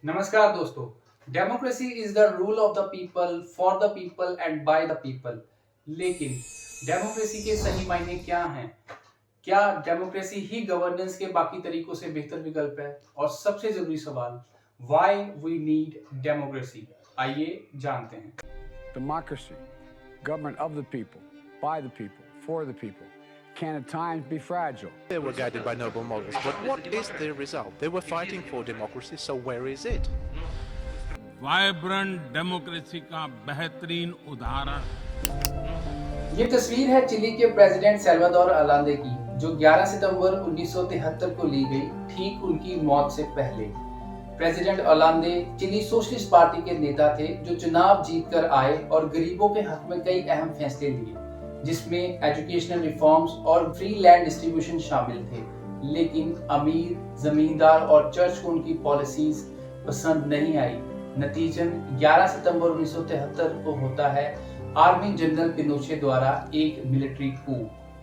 नमस्कार दोस्तों। Democracy is the rule of the people for the people and by the people. लेकिन democracy के सही मायने क्या हैं? क्या डेमोक्रेसी ही गवर्नेंस के बाकी तरीकों से बेहतर विकल्प है? और सबसे जरूरी सवाल, व्हाई वी नीड डेमोक्रेसी? आइए जानते हैं। Democracy, government of the people, by the people, for the people, can at times be fragile. They were guided by noble models, but what is their result? They were fighting for democracy, so where is it? Vibrant democracy का बेहतरीन उदाहरण। ये तस्वीर है chilli के president Salvador अलांदे की, जो 11 सितंबर 1973 को ली गई, ठीक उनकी मौत से पहले। प्रेसिडेंट अलांदे चिली सोशलिस्ट पार्टी के नेता थे, जो चुनाव जीतकर आए और गरीबों के हक में कई अहम फैसले लिए, जिसमें एजुकेशनल रिफॉर्म्स और फ्री लैंड डिस्ट्रीब्यूशन शामिल थे। लेकिन अमीर, जमींदार और चर्च को उनकी पॉलिसीज पसंद नहीं आई। नतीजन 11 सितंबर 1973 को होता है आर्मी जनरल पिनोचे द्वारा एक मिलिट्री कू।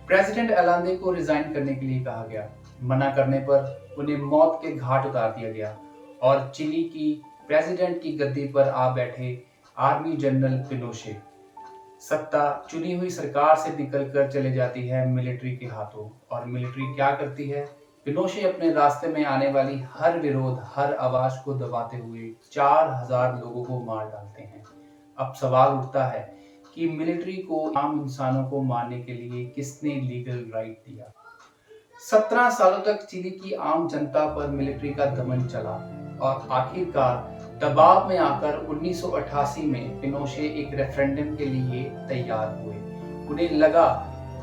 प्रेसिडेंट अलांदे को रिजाइन करने के लिए कहा गया। मना करने पर उन्हें मौत के घाट उतार दिया गया और चिली की प्रेसिडेंट की गद्दी पर आ बैठे आर्मी जनरल पिनोचे। सत्ता चुनी हुई सरकार से निकलकर चले जाती है मिलिट्री के हाथों। और मिलिट्री क्या करती है? पिनोचे अपने रास्ते में आने वाली हर विरोध, हर आवाज को दबाते हुए 4000 लोगों को मार डालते हैं। अब सवाल उठता है कि मिलिट्री को आम इंसानों को मारने के लिए किसने लीगल राइट दिया? 17 सालों तक चिली की आम जनता पर मिलिट्री का दमन चला और आखिरकार दबाव में आकर 1988 में पिनोचे एक रेफरेंडम के लिए तैयार हुए। उन्हें लगा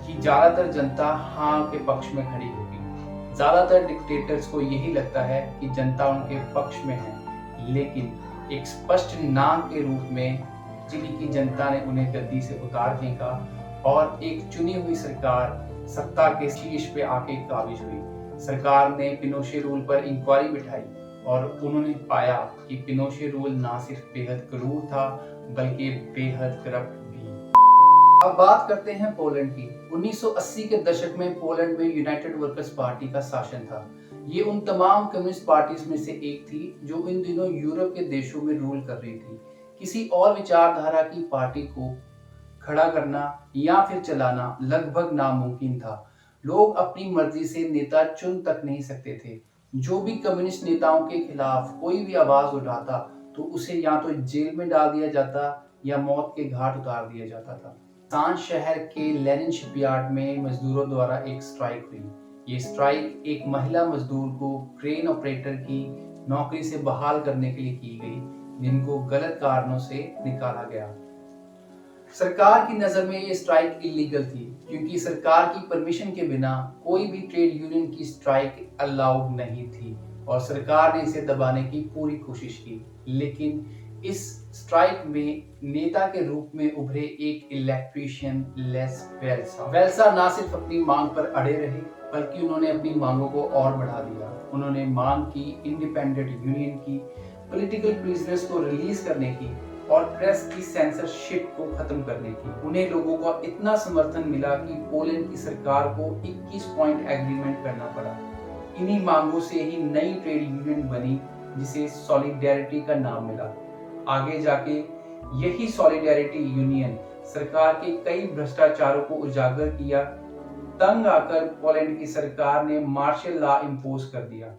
कि ज्यादातर जनता हाँ के पक्ष में खड़ी होगी। ज्यादातर डिक्टेटर्स को यही लगता है कि जनता उनके पक्ष में है, लेकिन एक स्पष्ट ना के रूप में चिली की जनता ने उन्हें गद्दी से उतार फेंका और एक चुनी हुई सरकार सत्ता के शीर्ष पे आके काबिज हुई। सरकार ने पिनोचे रूल पर इंक्वायरी बिठाई और उन्होंने पाया कि पिनोचे रूल ना सिर्फ बेहद क्रूर था, बल्कि बेहद करप्ट भी। अब बात करते हैं पोलैंड की। 1980 के दशक में पोलैंड में यूनाइटेड वर्कर्स पार्टी का शासन था। ये उन तमाम कम्युनिस्ट पार्टीज में से एक थी जो इन दिनों यूरोप के देशों में रूल कर रही थी। किसी और विचारधारा की पार्टी को खड़ा करना या फिर चलाना लगभग नामुमकिन था। लोग अपनी मर्जी से नेता चुन तक नहीं सकते थे। जो भी कम्युनिस्ट नेताओं के खिलाफ कोई भी आवाज उठाता तो उसे या तो जेल में डाल दिया जाता या मौत के घाट उतार दिया जाता था। सांस शहर के लेनिन शिपयार्ड में मजदूरों द्वारा एक स्ट्राइक हुई। ये स्ट्राइक एक महिला मजदूर को क्रेन ऑपरेटर की नौकरी से बहाल करने के लिए की गई, जिनको गलत कारणों से निकाला गया। सरकार की नजर में ये स्ट्राइक इलीगल थी, क्योंकि सरकार की परमिशन के बिना कोई भी ट्रेड यूनियन की स्ट्राइक अलाउड नहीं थी और सरकार ने इसे दबाने की पूरी कोशिश की। लेकिन इस स्ट्राइक में नेता के रूप में उभरे एक इलेक्ट्रीशियन लेस वेल्सा ना सिर्फ अपनी मांग पर अड़े रहे, बल्कि उन्होंने अपनी मांगों को और बढ़ा दिया। उन्होंने मांग की इंडिपेंडेंट यूनियन की, पॉलिटिकल प्रिजनर्स को रिलीज करने की और प्रेस की सेंसरशिप को खत्म करने की। उन्हें लोगों का इतना समर्थन मिला कि पोलैंड की सरकार को 21 पॉइंट एग्रीमेंट करना पड़ा। इन्हीं मांगों से ही नई ट्रेड यूनियन बनी, जिसे सॉलिडेरिटी का नाम मिला। आगे जाके यही सॉलिडेरिटी यूनियन सरकार के कई भ्रष्टाचारों को उजागर किया। तंग आकर पोलैंड की सरकार ने मार्शल लॉ इंपोज कर दिया।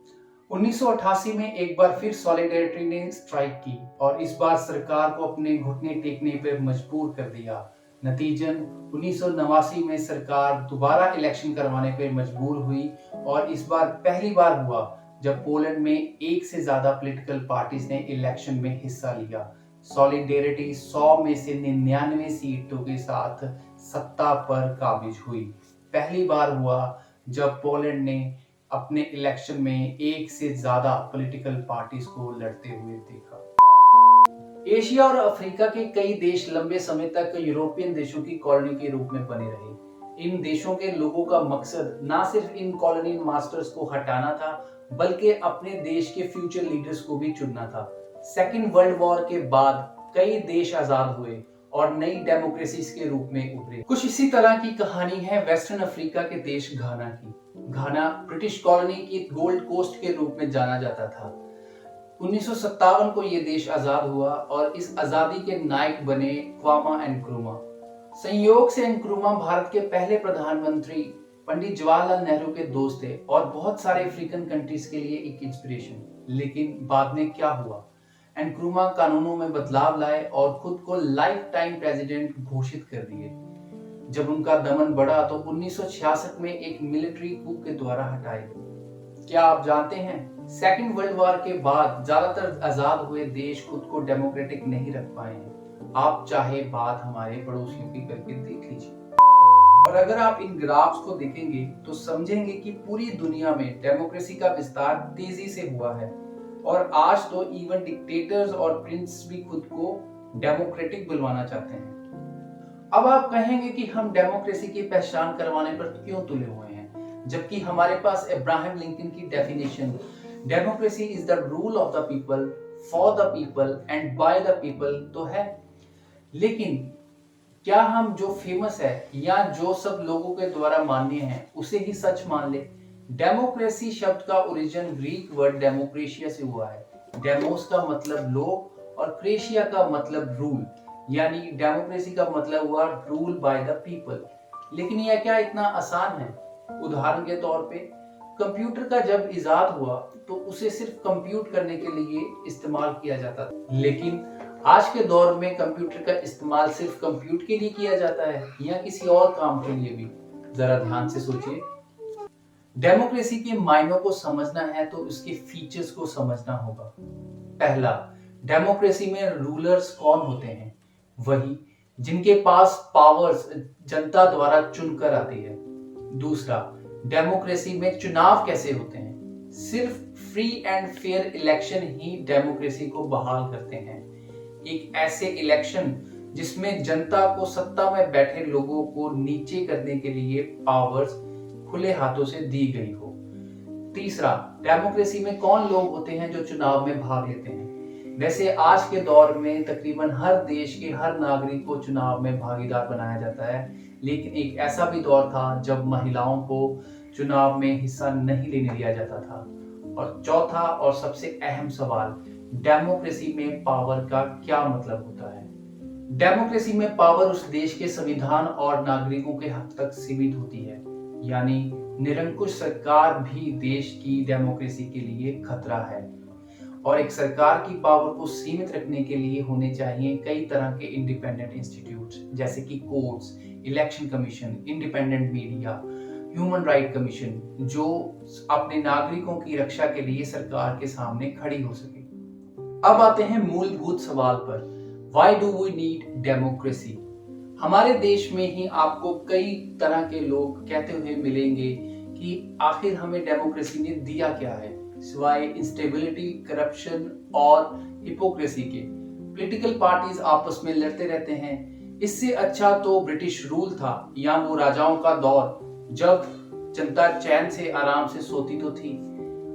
1988 में एक बार फिर सॉलिडेरिटी ने स्ट्राइक की और इस बार सरकार को अपने घुटने टेकने पर मजबूर कर दिया। नतीजन 1989 में सरकार दोबारा इलेक्शन करवाने पर मजबूर हुई और इस बार पहली बार हुआ जब पोलैंड में एक से ज्यादा पॉलिटिकल पार्टीज ने इलेक्शन में हिस्सा लिया। सॉलिडेरिटी 100 में से 99 सीटों के साथ सत्ता पर काबिज हुई। पहली बार हुआ जब पोलैंड ने अपने इलेक्शन में एक से ज्यादा पॉलिटिकल पार्टीज को लड़ते हुए देखा। एशिया और अफ्रीका के कई देश लंबे समय तक यूरोपियन देशों की कॉलोनी के रूप में बने रहे। इन देशों के लोगों का मकसद ना सिर्फ इन कॉलोनी मास्टर्स को हटाना था, बल्कि अपने देश के फ्यूचर लीडर्स को भी चुनना था। सेकेंड वर्ल्ड वॉर के बाद कई देश आजाद हुए और नई डेमोक्रेसीज के रूप में उभरे। कुछ इसी तरह की कहानी है वेस्टर्न अफ्रीका के देश घाना की। घाना ब्रिटिश कॉलोनी की गोल्ड कोस्ट के रूप में जाना जाता था। 1957 को ये देश आजाद हुआ और इस आजादी के नायक बने क्वामा एनक्रुमा। संयोग से एनक्रुमा भारत के पहले प्रधानमंत्री पंडित जवाहरलाल नेहरू के दोस्त थे और बहुत सारे अफ्रीकन कंट्रीज के लिए एक इंस्पिरेशन। लेकिन बाद में क्या हुआ, एनक्रुमा कानूनों में बदलाव लाए और खुद को लाइफ टाइम प्रेसिडेंट घोषित कर दिए। जब उनका दमन बढ़ा तो 1966 में एक मिलिट्री कूप के द्वारा हटाए गए। क्या आप जानते हैं, सेकेंड वर्ल्ड वॉर के बाद ज्यादातर आजाद हुए देश खुद को डेमोक्रेटिक नहीं रख पाए हैं। आप चाहे बात हमारे पड़ोसियों की करके देख लीजिए। और अगर आप इन ग्राफ्स को देखेंगे तो समझेंगे कि पूरी दुनिया में डेमोक्रेसी का विस्तार तेजी से हुआ है और आज तो इवन डिक्टेटर्स और प्रिंस भी खुद को डेमोक्रेटिक बुलवाना चाहते हैं। अब आप कहेंगे कि हम डेमोक्रेसी की पहचान करवाने पर क्यों तुले हुए हैं, जबकि हमारे पास अब्राहम लिंकन की definition democracy is the rule of the people for the people and by the people तो है। लेकिन क्या हम जो फेमस है या जो सब लोगों के द्वारा मान्य है उसे ही सच मान ले? डेमोक्रेसी शब्द का ओरिजिन ग्रीक वर्ड डेमोक्रेशिया से हुआ है। डेमोस का मतलब लोग और क्रेशिया का मतलब रूल, यानी डेमोक्रेसी का मतलब हुआ रूल बाय द पीपल। लेकिन यह क्या इतना आसान है? उदाहरण के तौर पे कंप्यूटर का जब इजाद हुआ तो उसे सिर्फ कंप्यूट करने के लिए इस्तेमाल किया जाता था, लेकिन आज के दौर में कंप्यूटर का इस्तेमाल सिर्फ कंप्यूट के लिए किया जाता है या किसी और काम के लिए भी? जरा ध्यान से सोचिए। डेमोक्रेसी के मायनों को समझना है तो उसके फीचर्स को समझना होगा। पहला, डेमोक्रेसी में रूलर्स कौन होते हैं? वही जिनके पास पावर्स जनता द्वारा चुनकर आती है। दूसरा, डेमोक्रेसी में चुनाव कैसे होते हैं? सिर्फ free and fair election he democracy को बहाल करते हैं। एक ऐसे इलेक्शन जिसमें जनता को सत्ता में बैठे लोगों को नीचे करने के लिए पावर्स खुले हाथों से दी गई हो। तीसरा, डेमोक्रेसी में कौन लोग होते हैं जो चुनाव में भाग लेते हैं? वैसे आज के दौर में तकरीबन हर देश के हर नागरिक को चुनाव में भागीदार बनाया जाता है, लेकिन एक ऐसा भी दौर था जब महिलाओं को चुनाव में हिस्सा नहीं लेने दिया जाता था। और चौथा और सबसे अहम सवाल, डेमोक्रेसी में पावर का क्या मतलब होता है? डेमोक्रेसी में पावर उस देश के संविधान और नागरिकों के हक तक सीमित होती है, यानी निरंकुश सरकार भी देश की डेमोक्रेसी के लिए खतरा है। और एक सरकार की पावर को सीमित रखने के लिए होने चाहिए कई तरह के इंडिपेंडेंट इंस्टीट्यूट्स, जैसे कि courts, election commission, independent media, human right commission, जो अपने नागरिकों की रक्षा के लिए सरकार के सामने खड़ी हो सके। अब आते हैं मूलभूत सवाल पर, why do we need democracy? हमारे देश में ही आपको कई तरह के लोग कहते हुए मिलेंगे कि आखिर हमें डेमोक्रेसी ने दिया क्या है, सिवाय इंस्टेबिलिटी, करप्शन और हिपोक्रेसी के। पॉलिटिकल पार्टीज आपस में लड़ते रहते हैं। इससे अच्छा तो ब्रिटिश रूल था या वो राजाओं का दौर, जब जनता चैन से आराम से सोती तो थी।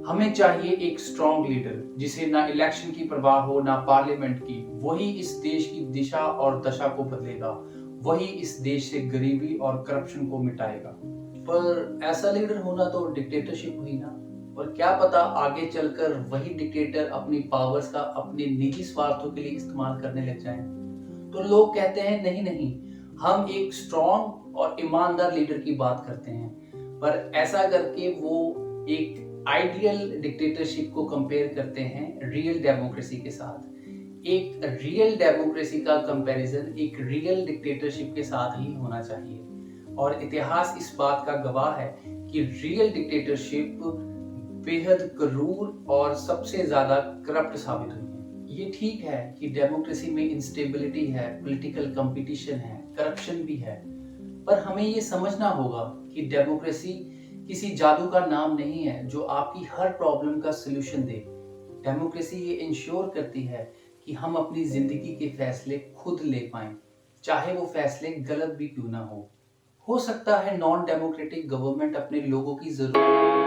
हमें चाहिए एक स्ट्रॉन्ग लीडर जिसे ना इलेक्शन की परवाह हो ना पार्लियामेंट की। वही इस देश की दिशा और दशा को बदलेगा, वही इस देश से गरीबी और करप्शन को मिटाएगा। पर ऐसा लीडर होना तो डिक्टेटरशिप हुई ना, और क्या पता आगे चलकर वही डिक्टेटर अपनी पावर्स का अपने निजी स्वार्थों के लिए इस्तेमाल करने लग जाएं। तो लोग कहते हैं नहीं नहीं, हम एक स्ट्रॉन्ग और ईमानदार लीडर की बात करते हैं। पर ऐसा करके वो एक आइडियल डिक्टेटरशिप को कंपेयर करते हैं रियल डेमोक्रेसी के साथ। एक रियल डेमोक्रेसी का कंपैरिजन एक रियल डिक्टेटरशिप के साथ ही होना चाहिए, और इतिहास इस बात का गवाह है कि रियल डिक्टेटरशिप बेहद क्रूर और सबसे ज्यादा करप्ट साबित हुई है। ये ठीक है कि डेमोक्रेसी में इंस्टेबिलिटी है, पॉलिटिकल कंपटीशन है, करप्शन भी है, पर हमें ये समझना होगा कि डेमोक्रेसी किसी जादू का नाम नहीं है जो आपकी हर प्रॉब्लम का सलूशन दे। डेमोक्रेसी ये इंश्योर करती है कि हम अपनी जिंदगी के फैसले खुद ले पाएं, चाहे वो फैसले गलत भी क्यों ना हो सकता है नॉन डेमोक्रेटिक गवर्नमेंट अपने लोगों की जरूरत